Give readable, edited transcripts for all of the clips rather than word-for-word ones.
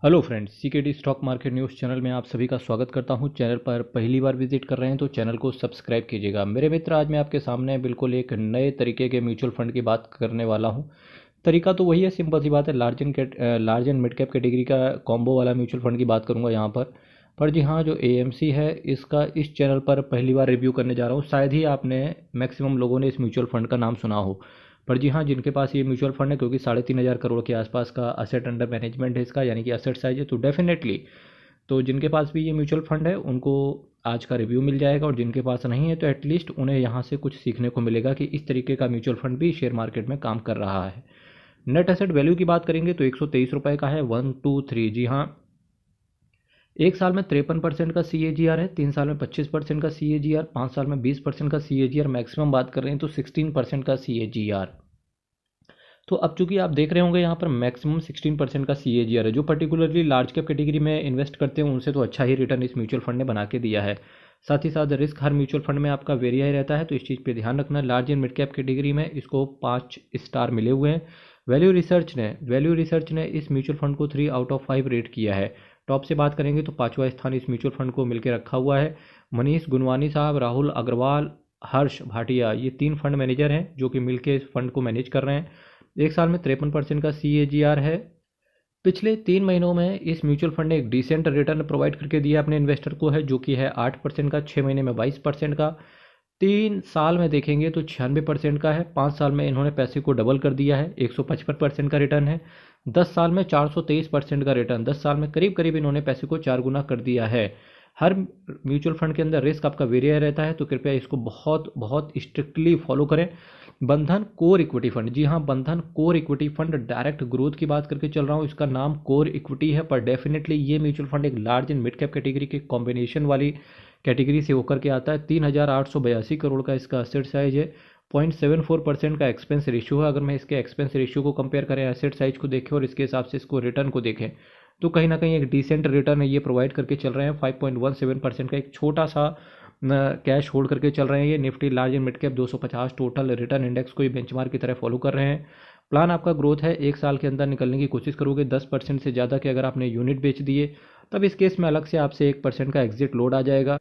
Hello friends, CKD stock market news channel में आप सभी का स्वागत करता हूं। चैनल पर पहली बार विजिट कर रहे हैं तो चैनल को सब्सक्राइब कीजिएगा। मेरे मित्र, आज मैं आपके सामने बिल्कुल एक नए तरीके के म्यूचुअल फंड की बात करने वाला हूं। तरीका तो वही है, सिंपल सी बात है। Large and mid cap category का कॉम्बो वाला म्यूचुअल फंड की बात करूंगा यहाँ पर जी हाँ, जो एएमसी है इसका इस चैनल पर पहली बार रिव्यू करने जा रहा हूँ। शायद ही आपने मैक्सिमम लोगों ने इस म्यूचुअल फंड का नाम सुना हो, पर जी हाँ, जिनके पास ये म्यूचुअल फंड है, क्योंकि 3,500 करोड़ के आसपास का असेट अंडर मैनेजमेंट है इसका, यानी कि असेट साइज है, तो डेफिनेटली तो जिनके पास भी ये म्यूचुअल फंड है उनको आज का रिव्यू मिल जाएगा, और जिनके पास नहीं है तो एटलीस्ट उन्हें यहाँ से कुछ सीखने को मिलेगा कि इस तरीके का म्यूचुअल फंड भी शेयर मार्केट में काम कर रहा है। नेट एसेट वैल्यू की बात करेंगे तो 123 रुपये का है। 123, जी हाँ। एक साल में 53% का CAGR है, 3 साल में 25% का CAGR, 5 साल में 20% का CAGR, मैक्सिमम बात कर रहे हैं तो 16% का CAGR। तो अब चूंकि आप देख रहे होंगे यहाँ पर मैक्सिमम 16% का CAGR है, जो पर्टिकुलरली लार्ज कैप कैटेगरी में इन्वेस्ट करते हैं उनसे तो अच्छा ही रिटर्न इस म्यूचुअल फंड ने बना के दिया है। साथ ही साथ रिस्क हर म्यूचुअल फंड में आपका वेरिया ही रहता है, तो इस चीज़ पे ध्यान रखना। Large and mid cap category में इसको 5 स्टार मिले हुए हैं। वैल्यू रिसर्च ने इस म्यूचुअल फंड को 3/5 रेट किया है। टॉप से बात करेंगे तो 5वां स्थान इस म्यूचुअल फंड को मिलकर रखा हुआ है। मनीष गुनवानी साहब, राहुल अग्रवाल, हर्ष भाटिया, ये 3 फंड मैनेजर हैं जो कि मिलकर इस फंड को मैनेज कर रहे हैं। एक साल में 53% का CAGR है। पिछले 3 महीनों में इस म्यूचुअल फंड ने एक डिसेंट रिटर्न प्रोवाइड करके दिया अपने इन्वेस्टर को, है जो कि है 8% का, 6 महीने में 22% का, 3 साल में देखेंगे तो 96% का है, 5 साल में इन्होंने पैसे को डबल कर दिया है, 155% का रिटर्न है, 10 साल में 423% का रिटर्न, 10 साल में करीब करीब इन्होंने पैसे को 4 गुना कर दिया है। हर म्यूचुअल फंड के अंदर रिस्क आपका वेरिया रहता है, तो कृपया इसको बहुत बहुत स्ट्रिक्टली फॉलो करें। बंधन कोर इक्विटी फंड, जी हाँ, बंधन core equity fund, direct growth की बात करके चल रहा हूँ। इसका नाम कोर इक्विटी है, पर डेफिनेटली ये म्यूचुअल फंड एक large and mid cap category के कॉम्बिनेशन वाली कैटेगरी से होकर के आता है। 3,882 करोड़ का इसका एसेट साइज है। 0.74% का एक्सपेंस रेशियो है। अगर मैं इसके एक्सपेंस रेशियो को कंपेयर करें एसेट साइज को देखें और इसके हिसाब से इसको रिटर्न को देखें, तो कहीं ना कहीं एक डिसेंट रिटर्न है ये प्रोवाइड करके चल रहे हैं। 5.17% का एक छोटा सा कैश होल्ड करके चल रहे हैं। ये Nifty large and mid cap 250 total return index को ये बेंचमार्क की तरह फॉलो कर रहे हैं। प्लान आपका ग्रोथ है, 1 साल के अंदर निकलने की कोशिश करोगे 10% से ज़्यादा के अगर आपने यूनिट बेच दिए, तब इस केस में अलग से आपसे 1% का एग्जिट लोड आ जाएगा।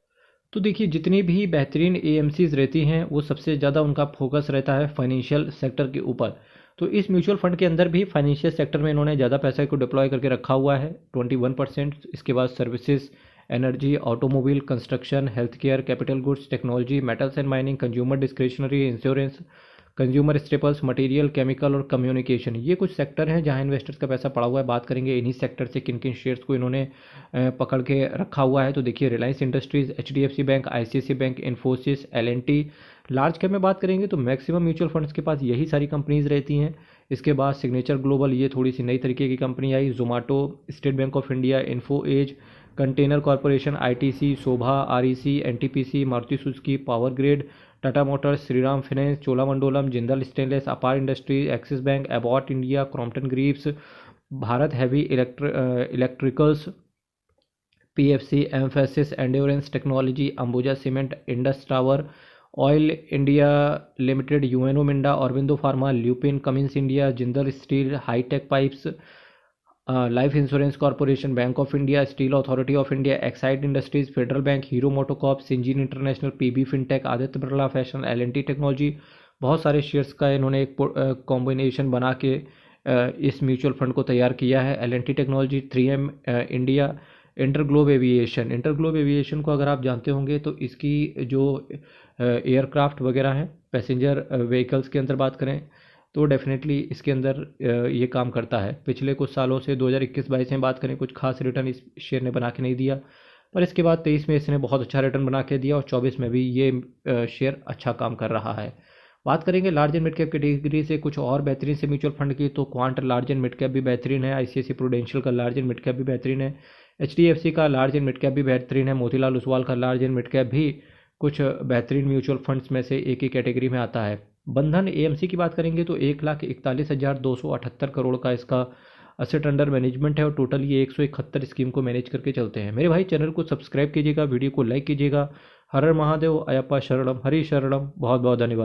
तो देखिए, जितनी भी बेहतरीन AMCs रहती हैं वो सबसे ज़्यादा उनका फोकस रहता है फाइनेंशियल सेक्टर के ऊपर। तो इस म्यूचुअल फंड के अंदर भी फाइनेंशियल सेक्टर में इन्होंने ज़्यादा पैसा को डिप्लॉय करके रखा हुआ है, 21%। इसके बाद services, energy, automobile, construction, health care, capital goods, technology, metals and mining, consumer discretionary, insurance, consumer staples, material, chemical और कम्युनिकेशन, ये कुछ सेक्टर हैं जहां इन्वेस्टर्स का पैसा पड़ा हुआ है। बात करेंगे इन्हीं सेक्टर से किन किन शेयर्स को इन्होंने पकड़ के रखा हुआ है, तो देखिए, Reliance industries, HDFC bank, ICICI bank, Infosys, L&T। Large cap में बात करेंगे तो मैक्सिमम म्यूचुअल फंड्स के पास यही सारी कंपनीज रहती हैं। इसके बाद सिग्नेचर ग्लोबल, ये थोड़ी सी नई तरीके की कंपनी आई, Zomato, State Bank of India, Info Edge, Container Corporation, ITC, Sobha, REC, NTPC, Maruti Suzuki, Power Grid, Tata Motors, Shriram Finance, Cholamandalam, Jindal Stainless, Apar Industries, Axis Bank, Abbott India, Crompton Greaves, Bharat Heavy Electricals, PFC, Mphasis, Endurance Technology, Ambuja Cement, Indus Tower, Oil India Limited, UNO Minda, Aurobindo Pharma, Lupin, Cummins India, Jindal Steel, Hitech Pipes, Life Insurance Corporation, Bank of India, steel authority of India, Exide industries, federal bank, hero MotoCorp, Syngene international, PB fintech, Aditya Birla fashion, L&T technology, बहुत सारे shares का इन्होंने एक combination बना के इस mutual fund को तैयार किया है। L&T technology, 3M India, InterGlobe aviation को अगर आप जानते होंगे तो इसकी जो एयरक्राफ्ट वगैरह हैं, पैसेंजर व्हीकल्स के अंदर बात करें तो डेफिनेटली इसके अंदर ये काम करता है। पिछले कुछ सालों से 2021-22 में बात करें, कुछ खास रिटर्न इस शेयर ने बना के नहीं दिया, पर इसके बाद 23 में इसने बहुत अच्छा रिटर्न बना के दिया, और 24 में भी ये शेयर अच्छा काम कर रहा है। बात करेंगे large and mid cap category से कुछ और बेहतरीन से म्यूचुअल फंड की, तो quant large and mid cap भी बेहतरीन है, ICICI प्रूडेंशियल का लार्ज एंड मिड कैप भी बेहतरीन है, HDFC का लार्ज एंड मिड कैप भी बेहतरीन है, मोतीलाल ओसवाल का लार्ज एंड मिड कैप भी कुछ बेहतरीन म्यूचुअल फंड्स में से एक ही कैटेगरी में आता है। बंधन AMC की बात करेंगे तो 1,41,278 करोड़ का इसका असेट अंडर मैनेजमेंट है, और टोटल ये 171 स्कीम को मैनेज करके चलते हैं। मेरे भाई, चैनल को सब्सक्राइब कीजिएगा, वीडियो को लाइक कीजिएगा। हर हर महादेव, अयप्पा शरणम, हरि शरणम, बहुत बहुत धन्यवाद।